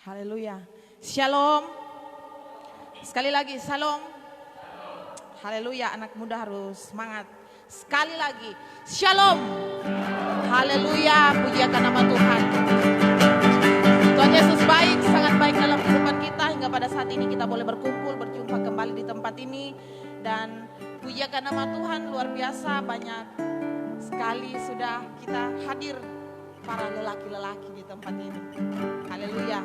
Haleluya. Shalom. Sekali lagi, shalom. Haleluya, anak muda harus semangat. Sekali lagi, shalom. Haleluya, pujiakan nama Tuhan. Tuhan Yesus baik, sangat baik dalam kehidupan kita. Hingga pada saat ini kita boleh berkumpul, berjumpa kembali di tempat ini. Dan pujiakan nama Tuhan luar biasa, banyak sekali sudah kita hadir para lelaki-lelaki di tempat ini. Haleluya.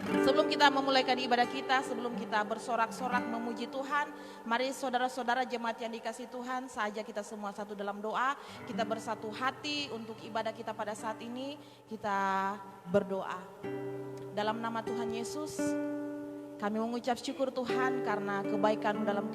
Sebelum kita memulaikan ibadah kita, sebelum kita bersorak-sorak memuji Tuhan, mari saudara-saudara jemaat yang dikasih Tuhan, saja kita semua satu dalam doa, kita bersatu hati untuk ibadah kita pada saat ini, kita berdoa. Dalam nama Tuhan Yesus, kami mengucap syukur Tuhan karena kebaikan-Mu dalam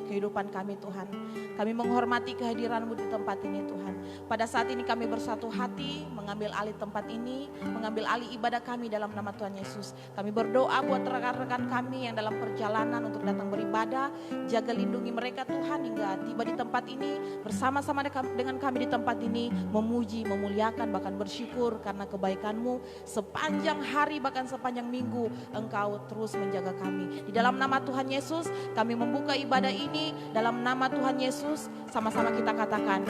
kehidupan kami Tuhan. Kami menghormati kehadiran-Mu di tempat ini Tuhan. Pada saat ini kami bersatu hati mengambil alih tempat ini, mengambil alih ibadah kami dalam nama Tuhan Yesus. Kami berdoa buat rekan-rekan kami yang dalam perjalanan untuk datang beribadah. Jaga lindungi mereka Tuhan hingga tiba di tempat ini bersama-sama dengan kami di tempat ini. Memuji, memuliakan, bahkan bersyukur karena kebaikan-Mu. Sepanjang hari bahkan sepanjang minggu Engkau terus menjaga kami. Di dalam nama Tuhan Yesus kami membuka ibadah ini. Dalam nama Tuhan Yesus sama-sama kita katakan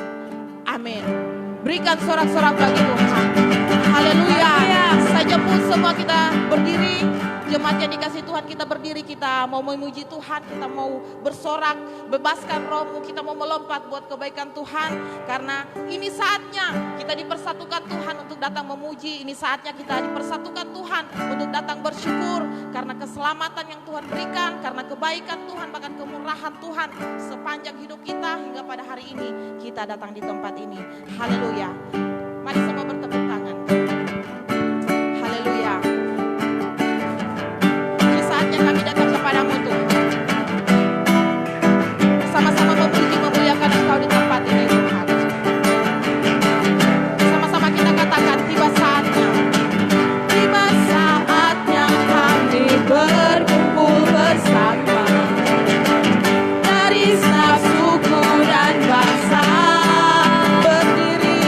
amin. Berikan sorak-sorak bagi Tuhan. Haleluya. Saja pun semua kita berdiri. Jemaat yang dikasih Tuhan, kita berdiri, kita mau memuji Tuhan, kita mau bersorak, bebaskan rohmu, kita mau melompat buat kebaikan Tuhan. Karena ini saatnya kita dipersatukan Tuhan untuk datang memuji. Ini saatnya kita dipersatukan Tuhan untuk datang bersyukur. Karena keselamatan yang Tuhan berikan, karena kebaikan Tuhan, bahkan kemurahan Tuhan sepanjang hidup kita hingga pada hari ini kita datang di tempat ini. Haleluya. Mari semua bertepuk tangan. Haleluya. Ini saatnya kami datang kepadamu Tuhan. Sama-sama memuji, memuliakan Engkau di tempat ini Tuhan. Sama-sama kita katakan tiba saatnya. Tiba saatnya kami berkumpul bersama. Dari setiap suku dan bangsa berdiri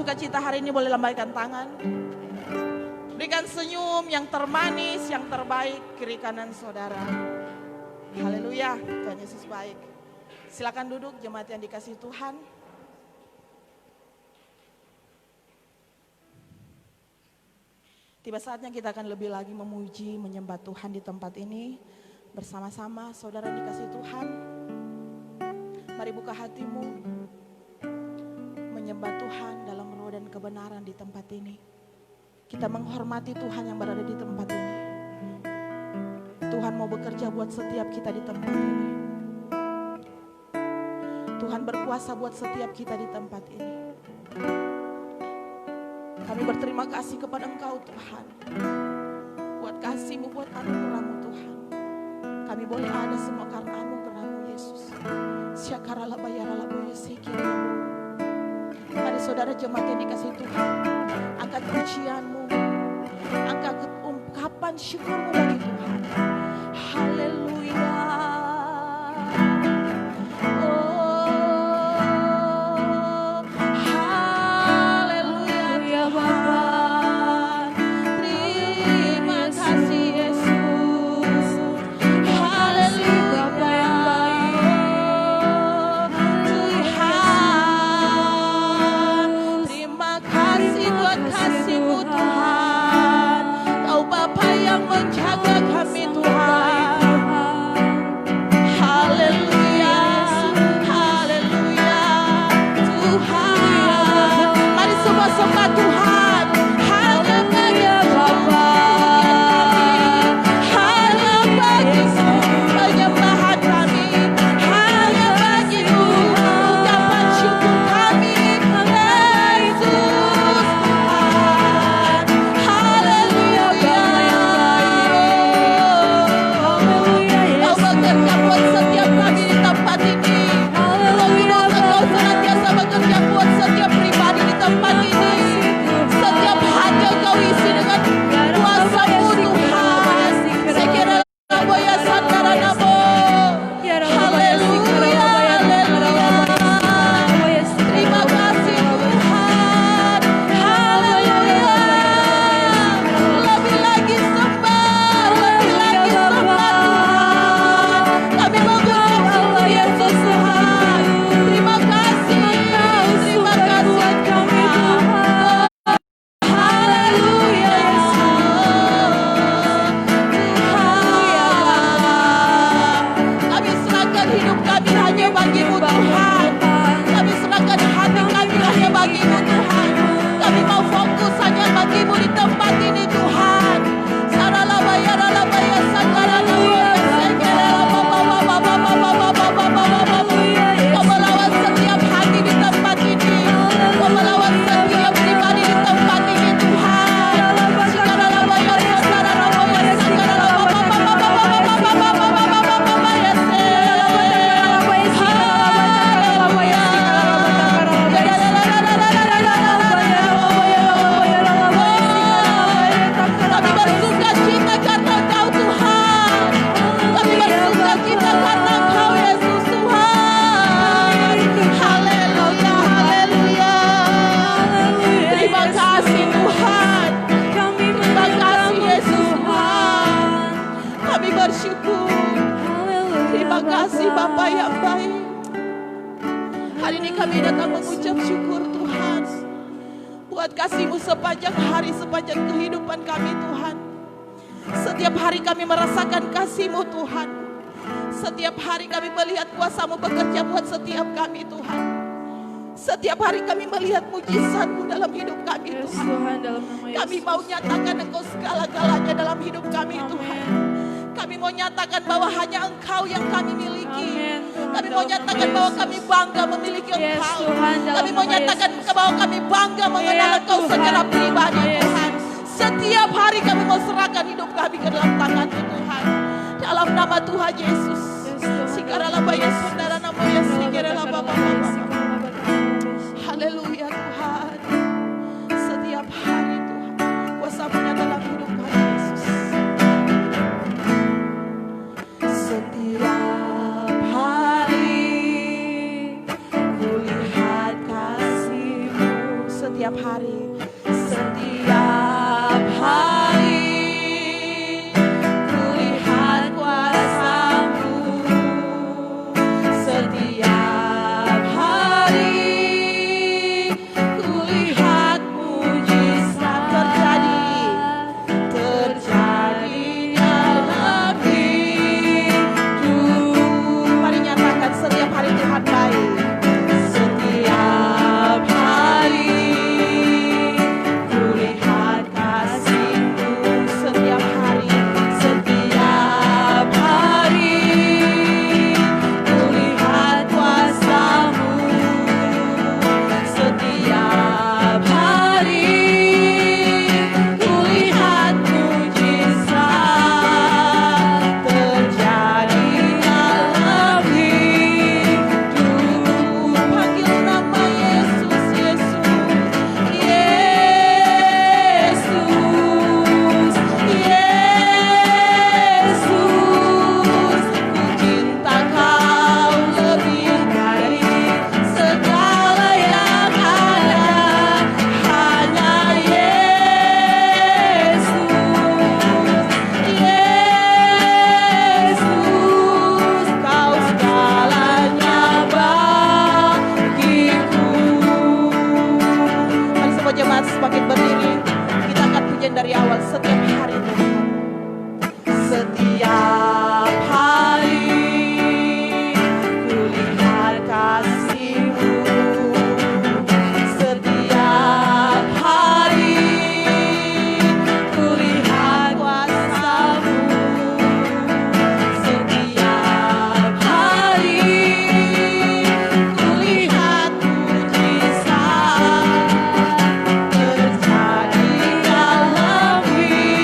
bersukacita hari ini boleh lambaikan tangan. Berikan senyum yang termanis, yang terbaik kiri kanan saudara. Haleluya, Tuhan Yesus baik. Silakan duduk jemaat yang dikasihi Tuhan. Tiba saatnya kita akan lebih lagi memuji, menyembah Tuhan di tempat ini. Bersama-sama saudara dikasihi Tuhan. Mari buka hatimu. Menyembah Tuhan dalam roh dan kebenaran di tempat ini. Kita menghormati Tuhan yang berada di tempat ini. Tuhan mau bekerja buat setiap kita di tempat ini. Tuhan berkuasa buat setiap kita di tempat ini. Kami berterima kasih kepada Engkau Tuhan. Buat kasih-Mu, buat anugerah-Mu Tuhan. Kami boleh ada semua karena anugerah-Mu Yesus. Mari saudara jemaat yang dikasihi Tuhan, angkat pujian-Mu, angkat ungkapan syukur-Mu bagi Tuhan. Haleluya. Setiap hari kami melihat mujizat-Mu dalam hidup kami Tuhan. Kami mau nyatakan Engkau segala-galanya dalam hidup kami Tuhan. Kami mau nyatakan bahwa hanya Engkau yang kami miliki. Kami mau nyatakan bahwa kami bangga memiliki Engkau. Kami mau nyatakan bahwa kami bangga mengenal Engkau secara pribadi Tuhan. Setiap hari kami mau serahkan hidup kami ke dalam tangan-Mu Tuhan. Dalam nama Tuhan Yesus. Haleluya Tuhan. Setiap hari Tuhan, kuasa-Mu dalam hidup kami Yesus. Setiap hari kulihat kasih-Mu. Setiap setiap hari. Setiap hari kulihat kuasa-Mu. Setiap hari kulihat mujizat terjadi dalam hidup. Mari nyatakan setiap hari Tuhan baik. Setiap hari kulihat kasih-Mu. Setiap hari kulihat kuasa-Mu. Setiap hari kulihat mujizat terjadi dalam hidup. Panggil nama Yesus, Yesus, Yesus, Yesus. Ku cinta Kau lebih dari segala yang ada. Hanya Yesus, Yesus. Kau segalanya bagiku. Mari semua jemaat semakin berdiri. Kita angkat pujian dari awal. Setiap hari Tuhan. Setiap hari kulihat kasih-Mu. Setiap hari kulihat kuasa-Mu. Setiap hari kulihat mujizat terjadi dalam hidup.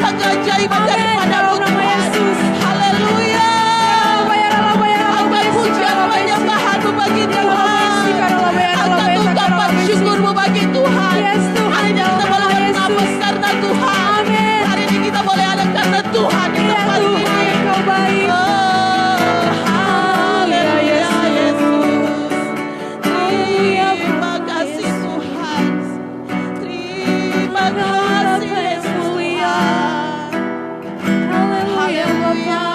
melihat keajaiban daripadamu Tuhan. Haleluya. Angkat pujian penyembahanmu bagi Tuhan. Angkat ungkapan syukurmu bagi Tuhan. Hari ini kita boleh bernafas karena Tuhan. Hari ini kita boleh ada karena Tuhan di tempat ini. Terima kasih Tuhan. Terima kasih Tuhan. Haleluya.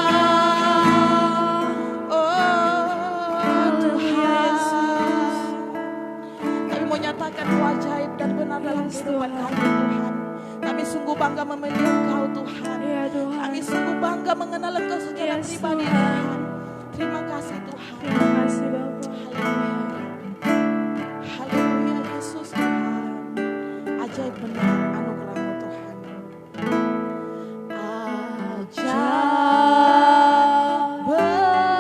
Oh Tuhan. Kami mau nyatakan ajaib dan benar dalam kehidupan kami Tuhan. Kami sungguh bangga memilih Engkau Tuhan. Kami sungguh bangga mengenal Engkau secara pribadi Tuhan. Terima kasih Tuhan. Terima kasih Bapak. Haleluya Yesus Tuhan. Ajaib benar anugerah-Mu Tuhan. Ajaib benar anugerah.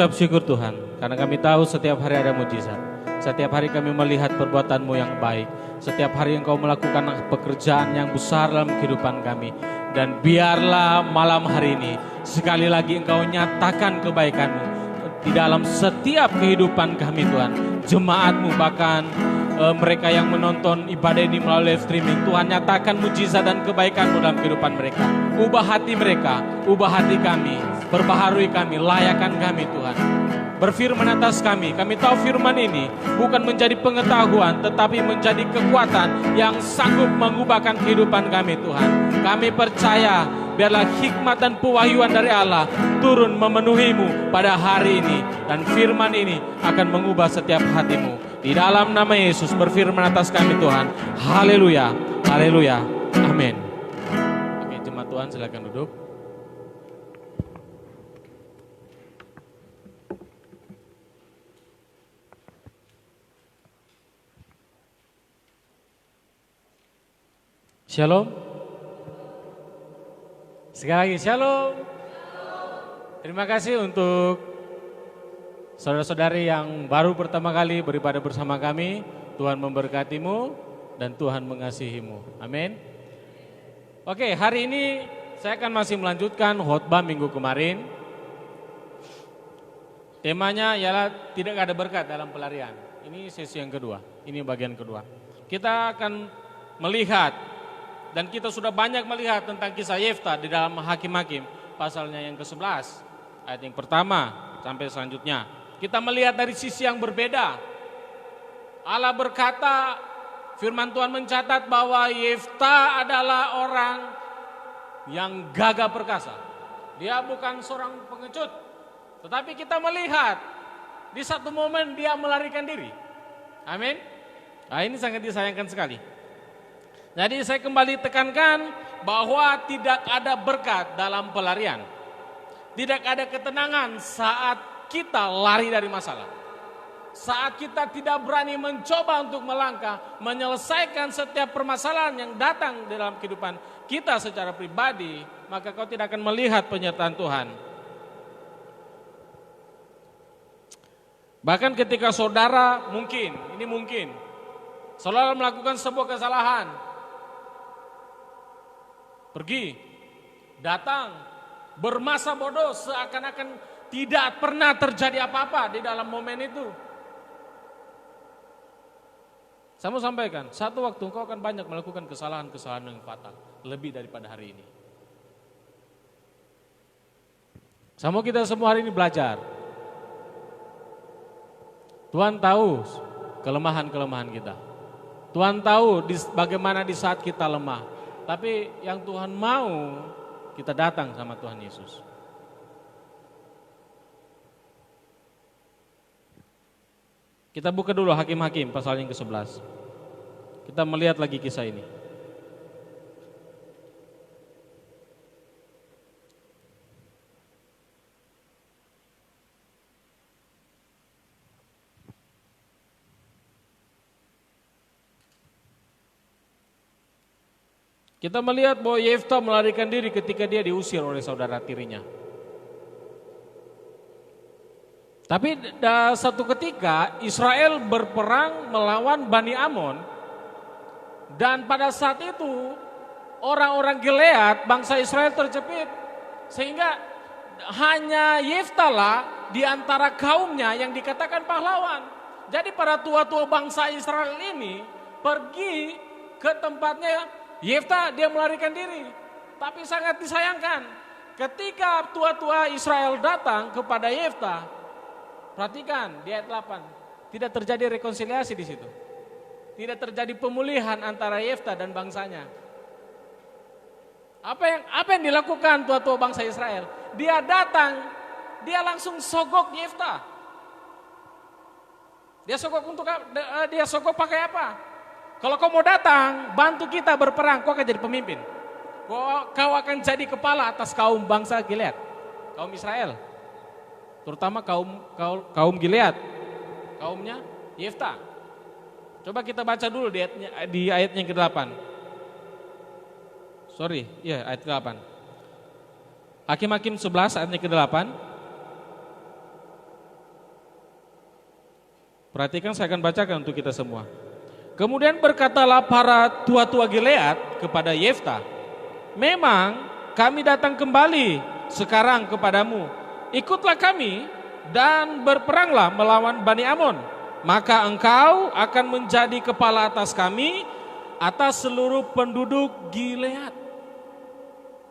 mengucap syukur Tuhan, karena kami tahu setiap hari ada mujizat. Setiap hari kami melihat perbuatan-Mu yang baik. Setiap hari Engkau melakukan pekerjaan yang besar dalam kehidupan kami. Dan biarlah malam hari ini sekali lagi Engkau nyatakan kebaikan-Mu di dalam setiap kehidupan kami Tuhan. Jemaat-Mu bahkan mereka yang menonton ibadah ini melalui live streaming, Tuhan nyatakan mujizat dan kebaikan-Mu dalam kehidupan mereka. Ubah hati mereka, ubah hati kami, perbaharui kami, layakan kami Tuhan. Berfirman atas kami tahu firman ini bukan menjadi pengetahuan tetapi menjadi kekuatan yang sanggup mengubahkan kehidupan kami Tuhan. Kami percaya biarlah hikmat dan pewahyuan dari Allah turun memenuhimu pada hari ini. Dan firman ini akan mengubah setiap hatimu. Di dalam nama Yesus berfirman atas kami Tuhan. Haleluya, haleluya, amin. Oke, jemaat Tuhan silakan duduk. Shalom. Sekali lagi shalom. Terima kasih untuk saudara-saudari yang baru pertama kali beribadah bersama kami. Tuhan memberkatimu dan Tuhan mengasihimu. Amin. Oke, hari ini saya akan masih melanjutkan khotbah minggu kemarin. Temanya ialah tidak ada berkat dalam pelarian. Ini sesi yang kedua, ini bagian kedua. Kita akan melihat dan kita sudah banyak melihat tentang kisah Yefta di dalam Hakim-Hakim pasalnya yang ke-11. Ayat yang pertama sampai selanjutnya. Kita melihat dari sisi yang berbeda. Allah berkata, firman Tuhan mencatat bahwa Yefta adalah orang yang gagah perkasa. Dia bukan seorang pengecut. Tetapi kita melihat di satu momen dia melarikan diri. Amin. Nah, ini sangat disayangkan sekali. Jadi saya kembali tekankan bahwa tidak ada berkat dalam pelarian. Tidak ada ketenangan saat kita lari dari masalah. Saat kita tidak berani mencoba untuk melangkah, menyelesaikan setiap permasalahan yang datang dalam kehidupan kita secara pribadi, maka kau tidak akan melihat penyertaan Tuhan. Bahkan ketika saudara mungkin, saudara melakukan sebuah kesalahan, pergi, datang, bermasa bodoh seakan-akan tidak pernah terjadi apa-apa di dalam momen itu. Saya mau sampaikan, satu waktu engkau akan banyak melakukan kesalahan-kesalahan yang fatal, lebih daripada hari ini. Saya mau kita semua hari ini belajar. Tuhan tahu kelemahan-kelemahan kita. Tuhan tahu bagaimana di saat kita lemah. Tapi yang Tuhan mau kita datang sama Tuhan Yesus. Kita buka dulu Hakim-Hakim pasal yang ke-11. Kita melihat lagi kisah ini. Kita melihat bahwa Yefta melarikan diri ketika dia diusir oleh saudara tirinya. Tapi satu ketika Israel berperang melawan Bani Amon. Dan pada saat itu orang-orang Gilead, bangsa Israel terjepit. Sehingga hanya Yefta lah di antara kaumnya yang dikatakan pahlawan. Jadi para tua-tua bangsa Israel ini pergi ke tempatnya Yefta, dia melarikan diri. Tapi sangat disayangkan ketika tua-tua Israel datang kepada Yefta. Perhatikan di ayat 8, tidak terjadi rekonsiliasi di situ. Tidak terjadi pemulihan antara Yefta dan bangsanya. Apa yang dilakukan tua-tua bangsa Israel? Dia datang, dia langsung sogok Yefta. Dia sogok pakai apa? Kalau kau mau datang, bantu kita berperang, kau akan jadi pemimpin. Kau akan jadi kepala atas kaum bangsa Gilead, kaum Israel. Terutama kaum Gilead, kaumnya Yefta. Coba kita baca dulu di ayatnya yang ke-8. Ayat ke-8. Hakim-Hakim 11 ayatnya ke-8. Perhatikan, saya akan bacakan untuk kita semua. Kemudian berkatalah para tua-tua Gilead kepada Yefta, memang kami datang kembali sekarang kepadamu. Ikutlah kami dan berperanglah melawan Bani Amon. Maka engkau akan menjadi kepala atas kami, atas seluruh penduduk Gilead.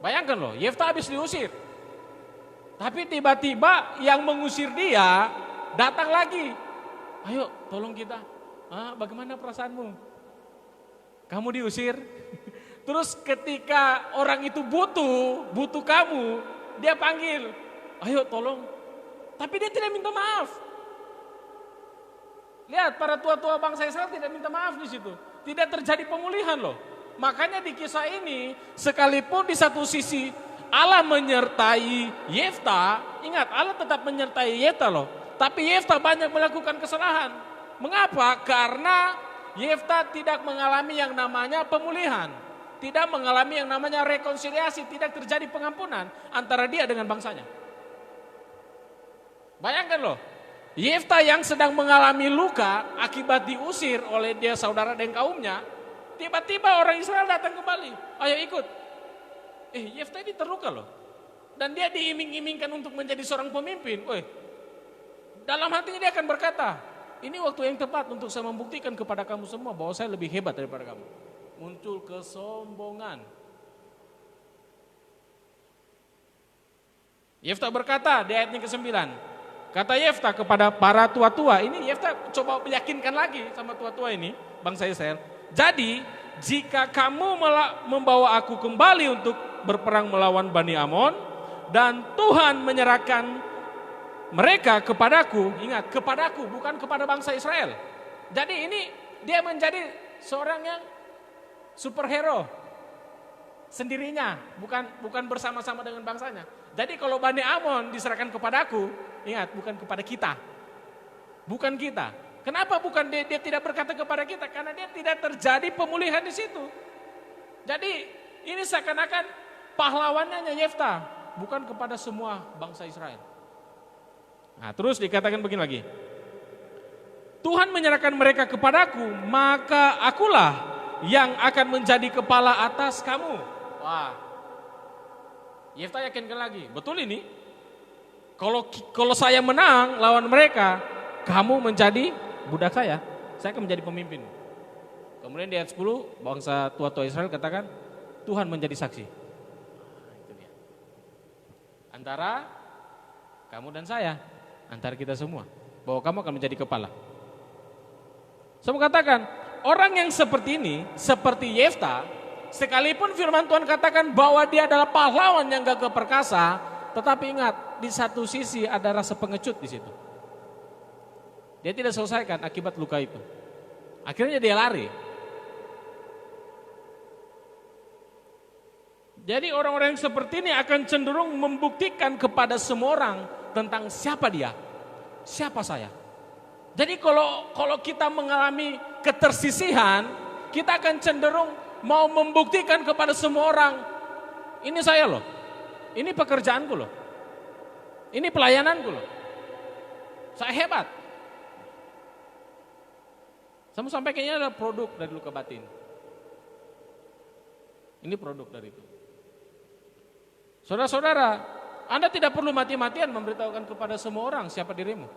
Bayangkan loh, Yefta habis diusir. Tapi tiba-tiba yang mengusir dia datang lagi. Ayo tolong kita. Bagaimana perasaanmu? Kamu diusir. Terus ketika orang itu butuh kamu, dia panggil. Ayo tolong. Tapi dia tidak minta maaf. Lihat, para tua-tua bangsa Israel tidak minta maaf di situ. Tidak terjadi pemulihan loh. Makanya di kisah ini, sekalipun di satu sisi Allah menyertai Yefta, ingat Allah tetap menyertai Yefta loh. Tapi Yefta banyak melakukan kesalahan. Mengapa? Karena Yefta tidak mengalami yang namanya pemulihan. Tidak mengalami yang namanya rekonsiliasi. Tidak terjadi pengampunan antara dia dengan bangsanya. Bayangkan loh. Yefta yang sedang mengalami luka akibat diusir oleh dia saudara dan kaumnya. Tiba-tiba orang Israel datang kembali. Ayo ikut. Yefta ini terluka loh. Dan dia diiming-imingkan untuk menjadi seorang pemimpin. Dalam hatinya dia akan berkata, ini waktu yang tepat untuk saya membuktikan kepada kamu semua bahwa saya lebih hebat daripada kamu. Muncul kesombongan. Yefta berkata di ayat yang ke-9. Kata Yefta kepada para tua-tua. Ini Yefta coba meyakinkan lagi sama tua-tua ini, bangsa Israel. Jadi jika kamu membawa aku kembali untuk berperang melawan Bani Amon, dan Tuhan menyerahkan mereka kepadaku, ingat kepadaku bukan kepada bangsa Israel. Jadi ini dia menjadi seorang yang superhero sendirinya, bukan bersama-sama dengan bangsanya. Jadi kalau Bani Amon diserahkan kepadaku, ingat bukan kepada kita. Bukan kita. Kenapa bukan dia tidak berkata kepada kita? Karena dia tidak terjadi pemulihan di situ. Jadi ini seakan-akan pahlawannya Yefta, bukan kepada semua bangsa Israel. Nah, terus dikatakan begini lagi. Tuhan menyerahkan mereka kepadaku, maka akulah yang akan menjadi kepala atas kamu. Wah. Yefta yakinkan lagi, betul ini? Kalau saya menang lawan mereka, kamu menjadi budak saya akan menjadi pemimpin. Kemudian di ayat 10, bangsa tua-tua Israel katakan, Tuhan menjadi saksi. Itu dia. Antara kamu dan saya, antara kita semua, bahwa kamu akan menjadi kepala. Saya mau katakan, orang yang seperti ini, seperti Yefta, sekalipun firman Tuhan katakan bahwa dia adalah pahlawan yang gagah perkasa, tetapi ingat, di satu sisi ada rasa pengecut di situ. Dia tidak selesaikan akibat luka itu. Akhirnya dia lari. Jadi orang-orang yang seperti ini akan cenderung membuktikan kepada semua orang tentang siapa dia, siapa saya. Jadi kalau kita mengalami ketersisihan, kita akan cenderung mau membuktikan kepada semua orang, ini saya loh, ini pekerjaanku loh, ini pelayananku loh, saya hebat. Saya sampaikan ini adalah produk dari luka batin. Ini produk dari itu. Saudara-saudara, Anda tidak perlu mati-matian memberitahukan kepada semua orang siapa dirimu.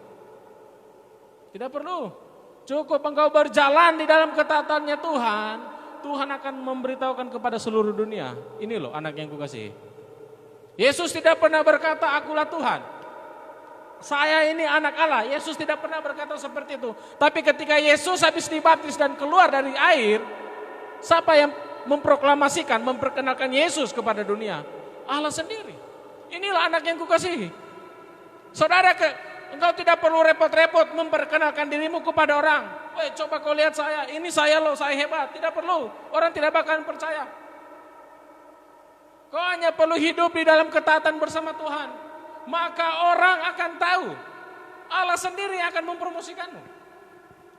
Tidak perlu. Cukup engkau berjalan di dalam ketaatannya Tuhan, Tuhan akan memberitahukan kepada seluruh dunia. Ini loh anak yang kukasihi. Yesus tidak pernah berkata, akulah Tuhan. Saya ini anak Allah. Yesus tidak pernah berkata seperti itu. Tapi ketika Yesus habis dibaptis dan keluar dari air, siapa yang memproklamasikan, memperkenalkan Yesus kepada dunia? Allah sendiri. Inilah anak yang kukasihi. Saudara, engkau tidak perlu repot-repot memperkenalkan dirimu kepada orang. Coba kau lihat saya, ini saya loh, saya hebat. Tidak perlu, orang tidak bakalan percaya. Kau hanya perlu hidup di dalam ketaatan bersama Tuhan. Maka orang akan tahu, Allah sendiri akan mempromosikanmu.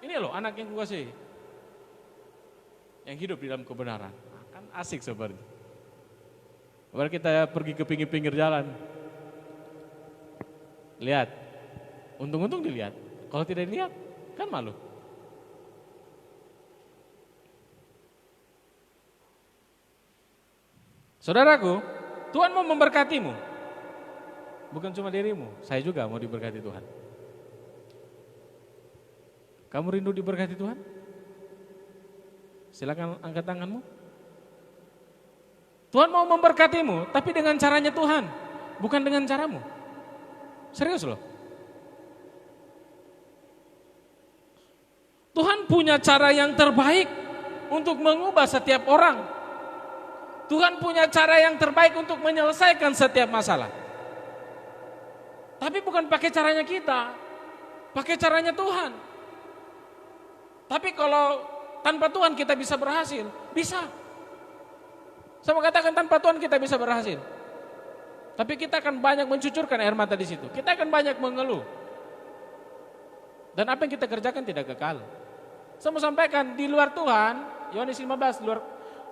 Ini loh anak yang kukasihi, yang hidup di dalam kebenaran. Kan asik seperti. Mari kita pergi ke pinggir-pinggir jalan. Lihat, untung-untung dilihat. Kalau tidak dilihat, Kan malu. Saudaraku, Tuhan mau memberkatimu. Bukan cuma dirimu, saya juga mau diberkati Tuhan. Kamu rindu diberkati Tuhan? Silakan angkat tanganmu. Tuhan mau memberkatimu, tapi dengan caranya Tuhan, bukan dengan caramu. Serius loh. Tuhan punya cara yang terbaik untuk mengubah setiap orang. Tuhan punya cara yang terbaik untuk menyelesaikan setiap masalah. Tapi bukan pakai caranya kita, pakai caranya Tuhan. Tapi kalau tanpa Tuhan kita bisa berhasil, bisa. Sama katakan tanpa Tuhan kita bisa berhasil. Tapi kita akan banyak mencucurkan air mata di situ. Kita akan banyak mengeluh. Dan apa yang kita kerjakan tidak kekal. Saya mau sampaikan di luar Tuhan, Yohanes 15,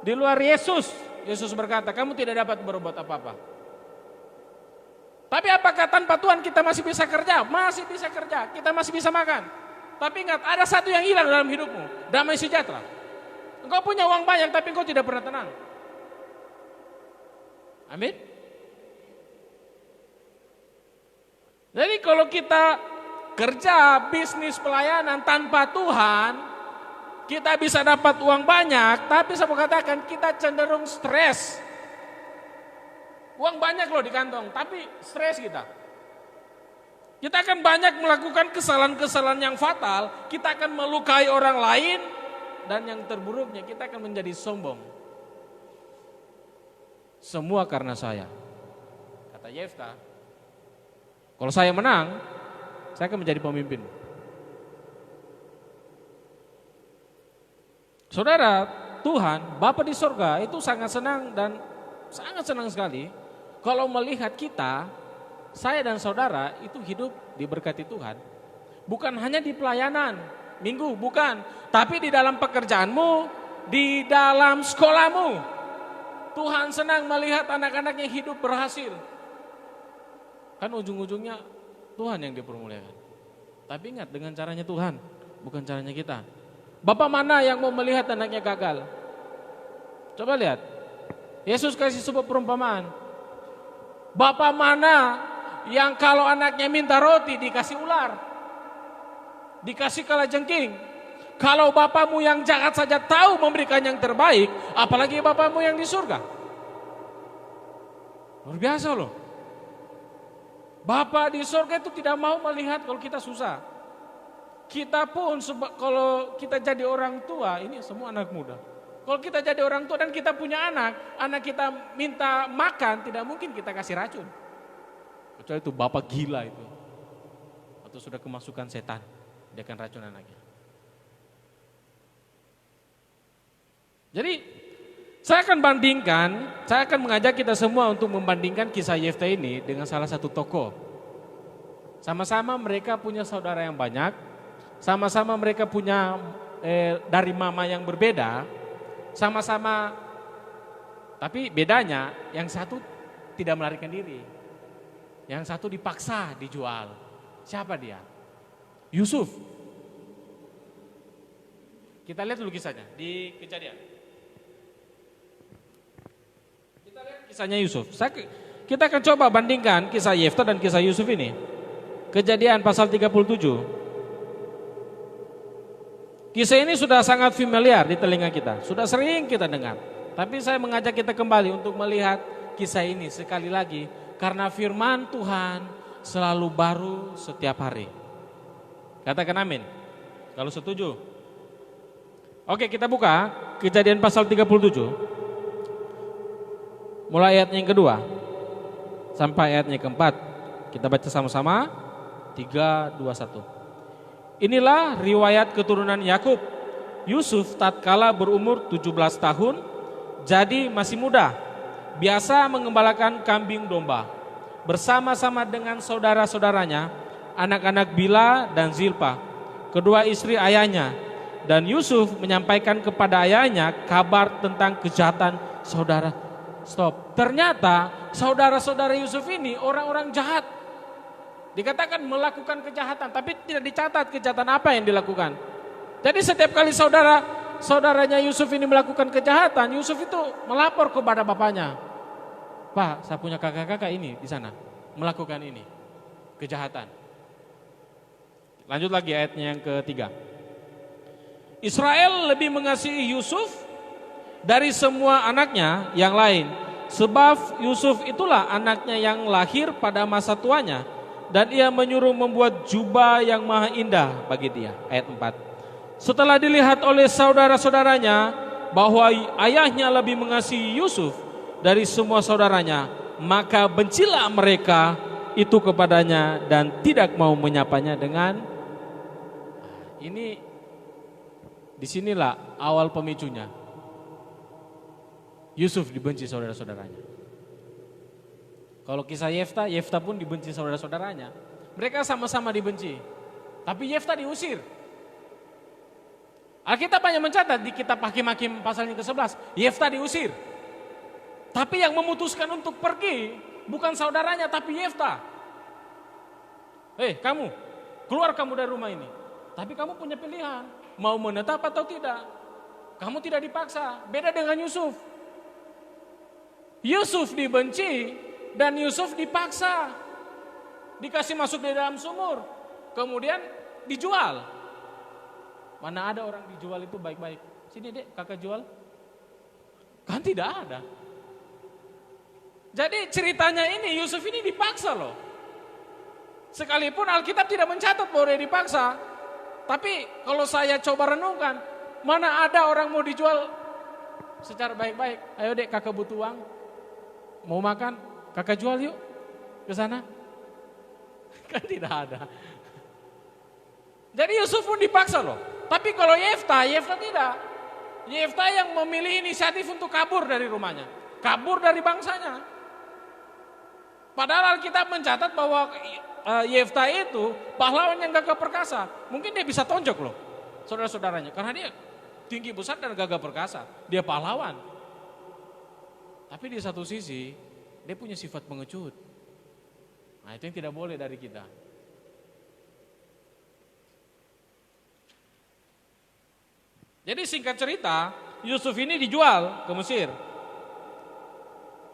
di luar Yesus. Yesus berkata, kamu tidak dapat berbuat apa-apa. Tapi apakah tanpa Tuhan kita masih bisa kerja? Masih bisa kerja, kita masih bisa makan. Tapi ingat, ada satu yang hilang dalam hidupmu, damai sejahtera. Engkau punya uang banyak tapi engkau tidak pernah tenang. Amin. Jadi kalau kita kerja, bisnis, pelayanan tanpa Tuhan, kita bisa dapat uang banyak, tapi saya mau katakan kita cenderung stres. Uang banyak loh di kantong, tapi stres kita. Kita akan banyak melakukan kesalahan-kesalahan yang fatal, kita akan melukai orang lain, dan yang terburuknya kita akan menjadi sombong. Semua karena saya. Kata Yefta, kalau saya menang, saya akan menjadi pemimpin. Saudara, Tuhan, Bapa di sorga itu sangat senang dan sangat senang sekali kalau melihat kita, saya dan saudara itu hidup diberkati Tuhan. Bukan hanya di pelayanan, minggu, bukan. Tapi di dalam pekerjaanmu, di dalam sekolahmu. Tuhan senang melihat anak-anaknya hidup berhasil. Kan ujung-ujungnya Tuhan yang dipermuliakan. Tapi ingat dengan caranya Tuhan, bukan caranya kita. Bapak mana yang mau melihat anaknya gagal? Coba lihat. Yesus kasih sebuah perumpamaan. Bapak mana yang kalau anaknya minta roti dikasih ular? Dikasih kalajengking. Kalau bapakmu yang jahat saja tahu memberikan yang terbaik, apalagi bapakmu yang di surga. Luar biasa loh. Bapak di surga itu tidak mau melihat kalau kita susah. Kita pun kalau kita jadi orang tua, ini semua anak muda. Kalau kita jadi orang tua dan kita punya anak kita minta makan, tidak mungkin kita kasih racun. Kecuali itu bapak gila itu. Atau sudah kemasukan setan, dia akan racun anaknya. Jadi saya akan mengajak kita semua untuk membandingkan kisah Yefta ini dengan salah satu tokoh. Sama-sama mereka punya saudara yang banyak, sama-sama mereka punya dari mama yang berbeda, sama-sama, tapi bedanya yang satu tidak melarikan diri, yang satu dipaksa dijual. Siapa dia? Yusuf. Kita lihat dulu kisahnya di Kejadian. Kita lihat kisahnya Yusuf. Kita akan coba bandingkan kisah Yefta dan kisah Yusuf ini. Kejadian pasal 37. Kisah ini sudah sangat familiar di telinga kita, sudah sering kita dengar. Tapi saya mengajak kita kembali untuk melihat kisah ini sekali lagi. Karena firman Tuhan selalu baru setiap hari. Katakan amin, kalau setuju. Oke, kita buka Kejadian pasal 37. Mulai ayatnya yang kedua sampai ayatnya keempat. Kita baca sama-sama. 3, 2, 1. Inilah riwayat keturunan Yakub. Yusuf tatkala berumur 17 tahun, jadi masih muda, biasa mengembalakan kambing domba, bersama-sama dengan saudara-saudaranya, anak-anak Bila dan Zilpa, kedua istri ayahnya. Dan Yusuf menyampaikan kepada ayahnya kabar tentang kejahatan saudara. Ternyata saudara-saudara Yusuf ini orang-orang jahat. Dikatakan melakukan kejahatan, tapi tidak dicatat kejahatan apa yang dilakukan. Jadi setiap kali saudaranya Yusuf ini melakukan kejahatan, Yusuf itu melapor kepada bapaknya. Pak, saya punya kakak-kakak ini di sana melakukan ini, kejahatan. Lanjut lagi ayatnya yang ketiga. Israel lebih mengasihi Yusuf dari semua anaknya yang lain, sebab Yusuf itulah anaknya yang lahir pada masa tuanya, dan ia menyuruh membuat jubah yang maha indah bagi dia. Ayat 4. Setelah dilihat oleh saudara-saudaranya bahwa ayahnya lebih mengasihi Yusuf dari semua saudaranya, maka bencilah mereka itu kepadanya dan tidak mau menyapanya dengan ini. Disinilah awal pemicunya. Yusuf dibenci saudara-saudaranya. Kalau kisah Yefta pun dibenci saudara-saudaranya. Mereka sama-sama dibenci. Tapi Yefta diusir. Alkitab hanya mencatat di kitab Hakim-Hakim pasalnya ke-11, Yefta diusir. Tapi yang memutuskan untuk pergi bukan saudaranya tapi Yefta. Kamu, keluar kamu dari rumah ini. Tapi kamu punya pilihan, mau menetap atau tidak. Kamu tidak dipaksa, beda dengan Yusuf. Yusuf dibenci dan Yusuf dipaksa. Dikasih masuk di dalam sumur, kemudian dijual. Mana ada orang dijual itu baik-baik. Sini dek, kakak jual. Kan tidak ada. Jadi ceritanya ini Yusuf ini dipaksa loh. Sekalipun Alkitab tidak mencatat bahwa dia dipaksa. Tapi kalau saya coba renungkan, mana ada orang mau dijual secara baik-baik. Ayo dek, kakak butuh uang. Mau makan, kakak jual yuk ke sana. Kan tidak ada. Jadi Yusuf pun dipaksa loh. Tapi kalau Yefta tidak. Yefta yang memilih inisiatif untuk kabur dari rumahnya. Kabur dari bangsanya. Padahal Alkitab mencatat bahwa Yefta itu pahlawan yang gagah perkasa. Mungkin dia bisa tonjok loh saudara-saudaranya. Karena dia tinggi besar dan gagah perkasa. Dia pahlawan. Tapi di satu sisi dia punya sifat pengecut. Nah itu yang tidak boleh dari kita. Jadi singkat cerita, Yusuf ini dijual ke Mesir.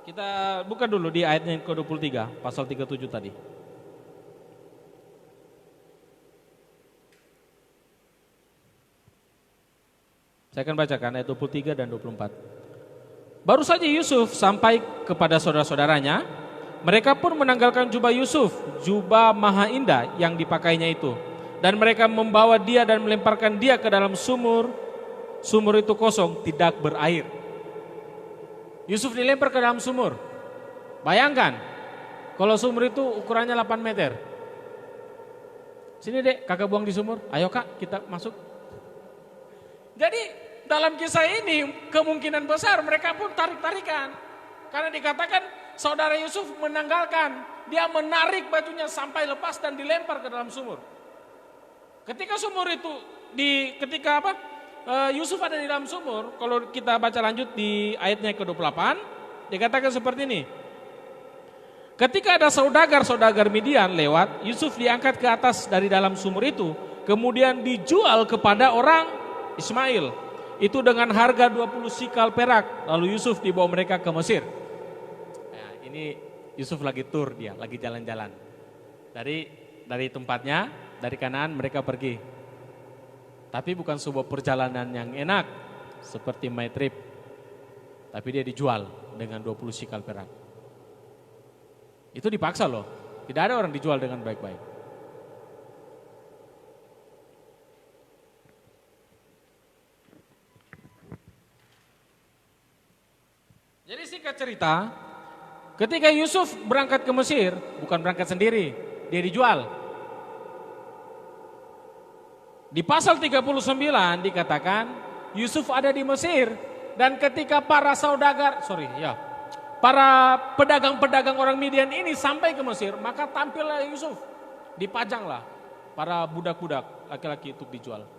Kita buka dulu di ayatnya ke-23, pasal 37 tadi. Saya akan bacakan ayat 23 dan 24. Baru saja Yusuf sampai kepada saudara-saudaranya, mereka pun menanggalkan jubah Yusuf, jubah maha indah yang dipakainya itu. Dan mereka membawa dia dan melemparkan dia ke dalam sumur. Sumur itu kosong, tidak berair. Yusuf dilempar ke dalam sumur. Bayangkan, kalau sumur itu ukurannya 8 meter. Sini dek, kakak buang di sumur. Ayo kak, kita masuk. Jadi dalam kisah ini kemungkinan besar mereka pun tarik-tarikan. Karena dikatakan saudara Yusuf menanggalkan. Dia menarik bajunya sampai lepas dan dilempar ke dalam sumur. Ketika sumur itu, Yusuf ada di dalam sumur, kalau kita baca lanjut di ayatnya ke-28, dikatakan seperti ini. Ketika ada saudagar Midian lewat, Yusuf diangkat ke atas dari dalam sumur itu, kemudian dijual kepada orang Ismail. Itu dengan harga 20 sikal perak, lalu Yusuf dibawa mereka ke Mesir. Nah, ini Yusuf lagi tur dia, lagi jalan-jalan. Dari tempatnya, dari Kanaan mereka pergi. Tapi bukan sebuah perjalanan yang enak seperti my trip. Tapi dia dijual dengan 20 sikal perak. Itu dipaksa loh. Tidak ada orang dijual dengan baik-baik. Jadi singkat cerita, ketika Yusuf berangkat ke Mesir, bukan berangkat sendiri, dia dijual. Di pasal 39 dikatakan Yusuf ada di Mesir dan ketika para pedagang-pedagang orang Midian ini sampai ke Mesir, maka tampillah Yusuf. Dipajanglah para budak-budak laki-laki untuk dijual.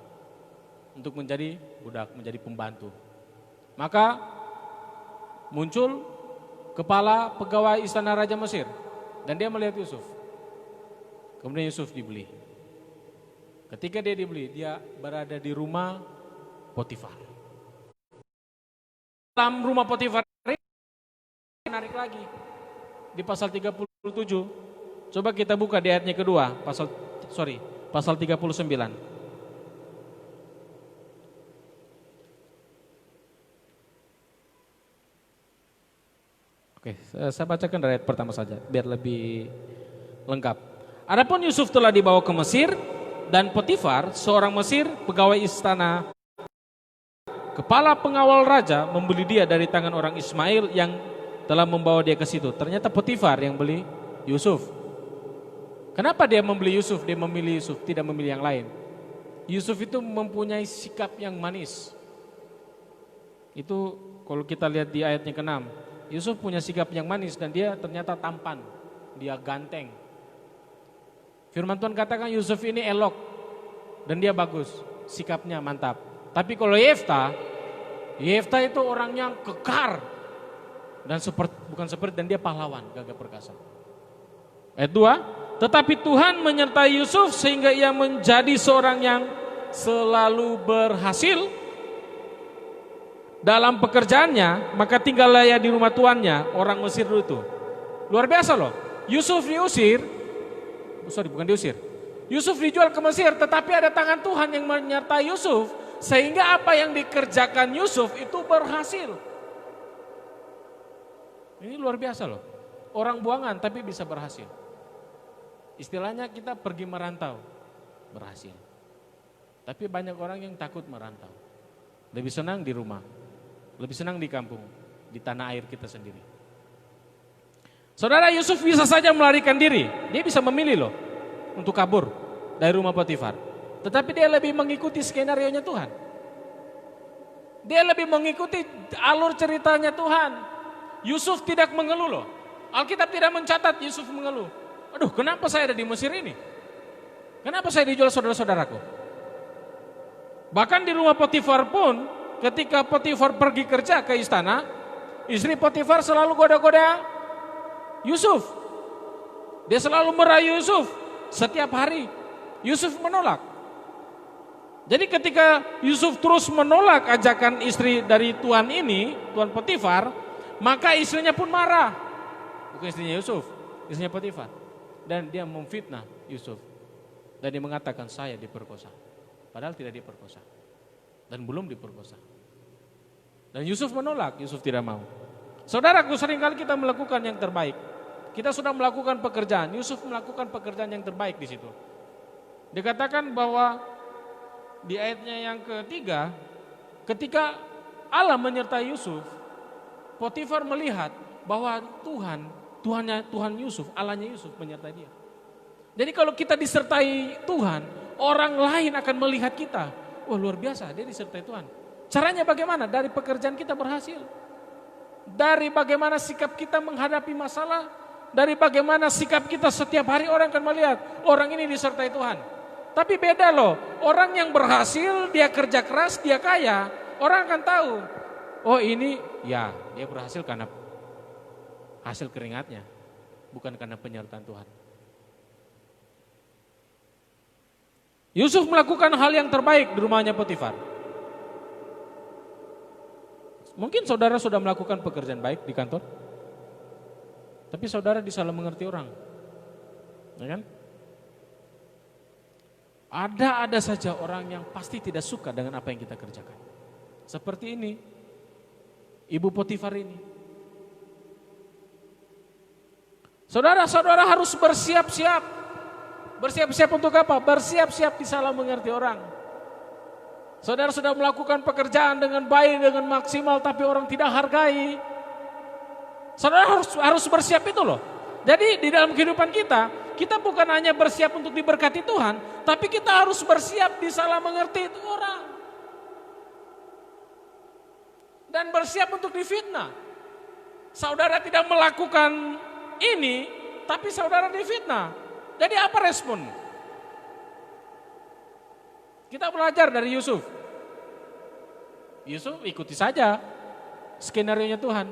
Untuk menjadi budak, menjadi pembantu. Maka muncul kepala pegawai istana Raja Mesir dan dia melihat Yusuf. Kemudian Yusuf dibeli. Ketika dia dibeli, dia berada di rumah Potifar. Dalam rumah Potifar ini menarik lagi. Di pasal 37. Coba kita buka di ayatnya kedua, pasal 39. Oke, saya bacakan dari ayat pertama saja, biar lebih lengkap. Adapun Yusuf telah dibawa ke Mesir, dan Potifar, seorang Mesir, pegawai istana, kepala pengawal raja, membeli dia dari tangan orang Ismail yang telah membawa dia ke situ. Ternyata Potifar yang beli Yusuf. Kenapa dia membeli Yusuf? Dia memilih Yusuf, tidak memilih yang lain. Yusuf itu mempunyai sikap yang manis. Itu kalau kita lihat di ayatnya ke-6. Yusuf punya sikap yang manis dan dia ternyata tampan, dia ganteng. Firman Tuhan katakan Yusuf ini elok dan dia bagus, sikapnya mantap. Tapi kalau Yefta itu orang yang kekar dan dan dia pahlawan, gagah perkasa. Ayat 2, tetapi Tuhan menyertai Yusuf sehingga ia menjadi seorang yang selalu berhasil dalam pekerjaannya, maka tinggallah ia di rumah tuannya, orang Mesir itu. Luar biasa loh. Yusuf diusir, Yusuf dijual ke Mesir, tetapi ada tangan Tuhan yang menyertai Yusuf, sehingga apa yang dikerjakan Yusuf itu berhasil. Ini luar biasa loh. Orang buangan tapi bisa berhasil. Istilahnya kita pergi merantau, berhasil. Tapi banyak orang yang takut merantau. Lebih senang di rumah. Lebih senang di kampung, di tanah air kita sendiri. Saudara, Yusuf bisa saja melarikan diri. Dia bisa memilih loh untuk kabur dari rumah Potifar. Tetapi dia lebih mengikuti skenario-nya Tuhan. Dia lebih mengikuti alur ceritanya Tuhan. Yusuf tidak mengeluh loh. Alkitab tidak mencatat Yusuf mengeluh. Aduh, kenapa saya ada di Mesir ini? Kenapa saya dijual saudara-saudaraku? Bahkan di rumah Potifar pun, ketika Potifar pergi kerja ke istana, istri Potifar selalu goda-goda Yusuf. Dia selalu merayu Yusuf setiap hari. Yusuf menolak. Jadi ketika Yusuf terus menolak ajakan istri dari tuan ini, tuan Potifar, maka istrinya pun marah. Bukan istrinya Yusuf, istrinya Potifar. Dan dia memfitnah Yusuf. Dan dia mengatakan saya diperkosa. Padahal tidak diperkosa. Dan belum diperkosa. Dan Yusuf menolak, Yusuf tidak mau. Saudaraku, seringkali kita melakukan yang terbaik. Kita sudah melakukan pekerjaan, Yusuf melakukan pekerjaan yang terbaik di situ. Dikatakan bahwa di ayatnya yang ketiga, ketika Allah menyertai Yusuf, Potifar melihat bahwa Tuhan Yusuf, Allahnya Yusuf menyertai dia. Jadi kalau kita disertai Tuhan, orang lain akan melihat kita. Wah, luar biasa, dia disertai Tuhan. Caranya bagaimana? Dari pekerjaan kita berhasil. Dari bagaimana sikap kita menghadapi masalah. Dari bagaimana sikap kita setiap hari orang akan melihat. Orang ini disertai Tuhan. Tapi beda loh. Orang yang berhasil, dia kerja keras, dia kaya. Orang akan tahu. Oh ini, ya dia berhasil karena hasil keringatnya. Bukan karena penyertaan Tuhan. Yusuf melakukan hal yang terbaik di rumahnya Potifar. Mungkin saudara sudah melakukan pekerjaan baik di kantor, tapi saudara disalah mengerti orang, ya kan? Ada saja orang yang pasti tidak suka dengan apa yang kita kerjakan. Seperti ini, ibu Potifar ini. Saudara-saudara harus bersiap-siap. Bersiap-siap untuk apa? Bersiap-siap disalah mengerti orang. Saudara sudah melakukan pekerjaan dengan baik, dengan maksimal, tapi orang tidak hargai. Saudara harus bersiap itu loh. Jadi di dalam kehidupan kita bukan hanya bersiap untuk diberkati Tuhan, tapi kita harus bersiap disalah mengerti itu orang. Dan bersiap untuk difitnah. Saudara tidak melakukan ini, tapi saudara difitnah. Jadi apa respon? Kita belajar dari Yusuf. Yusuf ikuti saja skenario-nya Tuhan.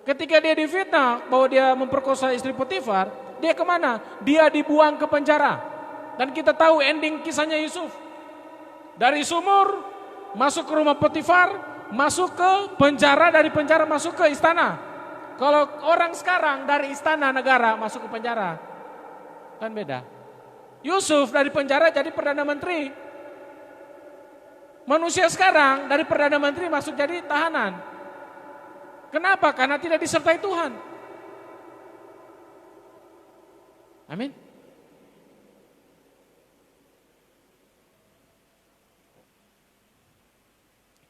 Ketika dia difitnah bahwa dia memperkosa istri Potifar, Dia kemana? Dia dibuang ke penjara. Dan kita tahu ending kisahnya Yusuf. Dari sumur, masuk ke rumah Potifar, masuk ke penjara, dari penjara masuk ke istana. Kalau orang sekarang dari istana negara masuk ke penjara, kan beda. Yusuf dari penjara jadi Perdana Menteri. Manusia sekarang dari Perdana Menteri masuk jadi tahanan. Kenapa? Karena tidak disertai Tuhan. Amin.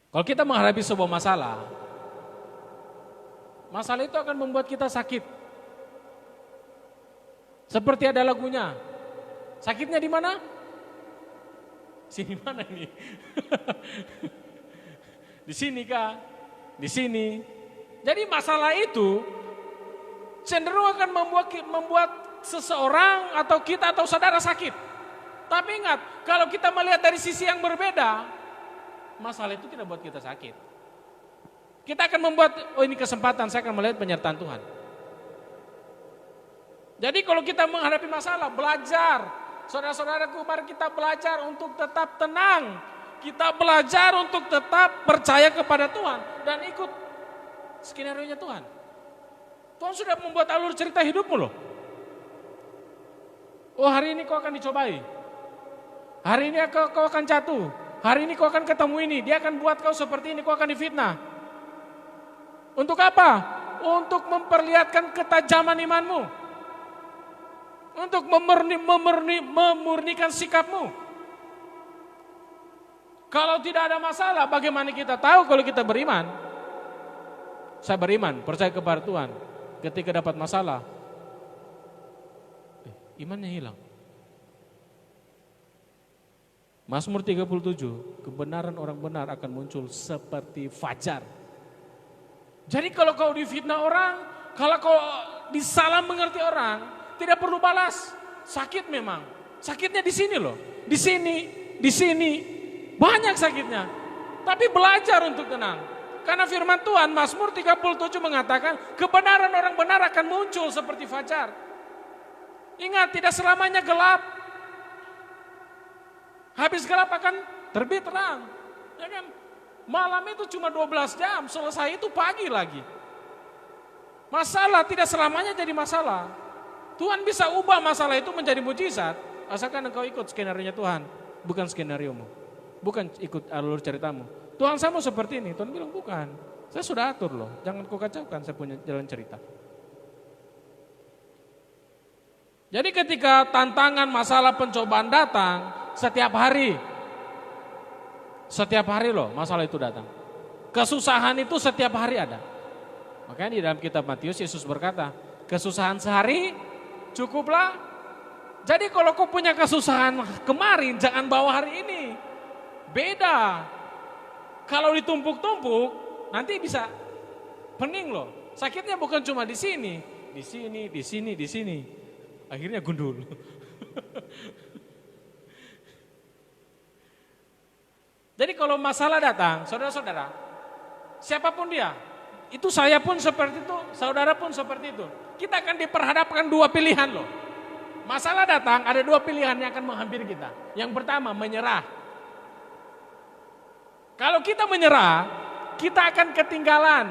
Kalau kita menghadapi sebuah masalah, masalah itu akan membuat kita sakit. Seperti ada lagunya. Sakitnya di mana? Sini mana ini? Di sini kah? Di sini. Jadi masalah itu cenderung akan membuat seseorang atau kita atau saudara sakit. Tapi ingat, kalau kita melihat dari sisi yang berbeda, masalah itu tidak buat kita sakit. Kita akan membuat, oh ini kesempatan saya akan melihat penyertaan Tuhan. Jadi kalau kita menghadapi masalah, belajar. Saudara-saudaraku, mari kita belajar untuk tetap tenang. Kita belajar untuk tetap percaya kepada Tuhan dan ikut skenario-nya Tuhan. Tuhan sudah membuat alur cerita hidupmu loh. Oh hari ini kau akan dicobai. Hari ini kau akan jatuh. Hari ini kau akan ketemu ini. Dia akan buat kau seperti ini, kau akan difitnah. Untuk apa? Untuk memperlihatkan ketajaman imanmu. Untuk memurnikan sikapmu. Kalau tidak ada masalah, bagaimana kita tahu kalau kita beriman? Saya beriman, percaya kepada Tuhan. Ketika dapat masalah, imannya hilang. Mazmur 37, kebenaran orang benar akan muncul seperti fajar. Jadi kalau kau difitnah orang, kalau kau disalah mengerti orang, tidak perlu balas. Sakit memang. Sakitnya di sini loh. Di sini. Banyak sakitnya. Tapi belajar untuk tenang. Karena firman Tuhan, Mazmur 37 mengatakan, kebenaran orang benar akan muncul seperti fajar. Ingat, tidak selamanya gelap. Habis gelap akan terbit terang. Ya kan? Malam itu cuma 12 jam, selesai itu pagi lagi. Masalah tidak selamanya jadi masalah. Tuhan bisa ubah masalah itu menjadi mujizat, asalkan engkau ikut skenario-nya Tuhan, bukan skenario-mu. Bukan ikut alur ceritamu. Tuhan saya mau seperti ini, Tuhan bilang bukan. Saya sudah atur loh, jangan kau kacaukan saya punya jalan cerita. Jadi ketika tantangan masalah pencobaan datang, setiap hari loh masalah itu datang. Kesusahan itu setiap hari ada. Makanya di dalam kitab Matius Yesus berkata, kesusahan sehari cukuplah. Jadi kalau kau punya kesusahan kemarin, jangan bawa hari ini. Beda. Kalau ditumpuk-tumpuk, nanti bisa pening loh. Sakitnya bukan cuma di sini. Di sini. Akhirnya gundul. Jadi kalau masalah datang, saudara-saudara, siapapun dia, itu saya pun seperti itu, saudara pun seperti itu. Kita akan diperhadapkan dua pilihan loh. Masalah datang, ada dua pilihan yang akan menghampiri kita. Yang pertama, menyerah. Kalau kita menyerah, kita akan ketinggalan.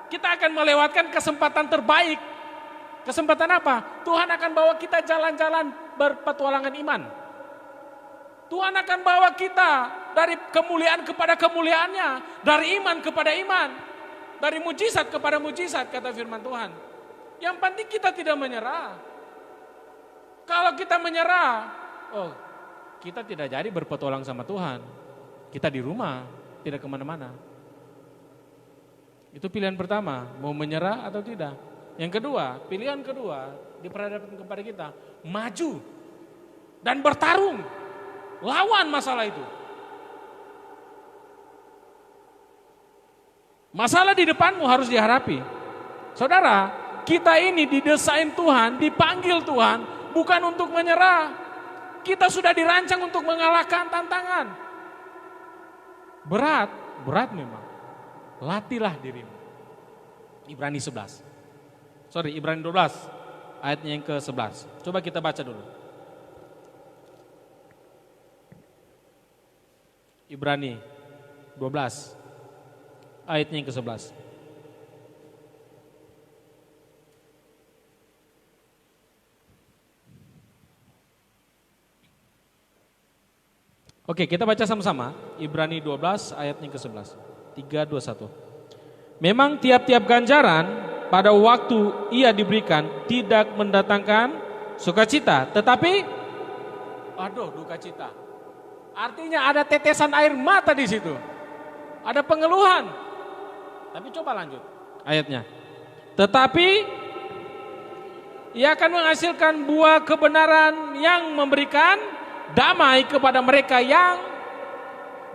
Kita akan melewatkan kesempatan terbaik. Kesempatan apa? Tuhan akan bawa kita jalan-jalan berpetualangan iman. Tuhan akan bawa kita dari kemuliaan kepada kemuliaannya. Dari iman kepada iman. Dari mujizat kepada mujizat, kata firman Tuhan. Yang penting kita tidak menyerah. Kalau kita menyerah, kita tidak jadi berpetualang sama Tuhan. Kita di rumah, tidak kemana-mana. Itu pilihan pertama, mau menyerah atau tidak. Yang kedua, pilihan kedua diperhadapkan kepada kita, maju dan bertarung, lawan masalah itu. Masalah di depanmu harus dihadapi. Saudara, kita ini didesain Tuhan, dipanggil Tuhan, bukan untuk menyerah. Kita sudah dirancang untuk mengalahkan tantangan. Berat memang. Latihlah dirimu. Ibrani 12. Ibrani 12 ayatnya yang ke-11. Coba kita baca dulu. Ibrani 12 ayatnya yang ke-11. Oke, kita baca sama-sama. Ibrani 12 ayat yang ke-11. 3, 2, 1. Memang tiap-tiap ganjaran pada waktu ia diberikan tidak mendatangkan sukacita, tetapi duka cita. Artinya ada tetesan air mata di situ. Ada pengeluhan. Tapi coba lanjut ayatnya. Tetapi ia akan menghasilkan buah kebenaran yang memberikan damai kepada mereka yang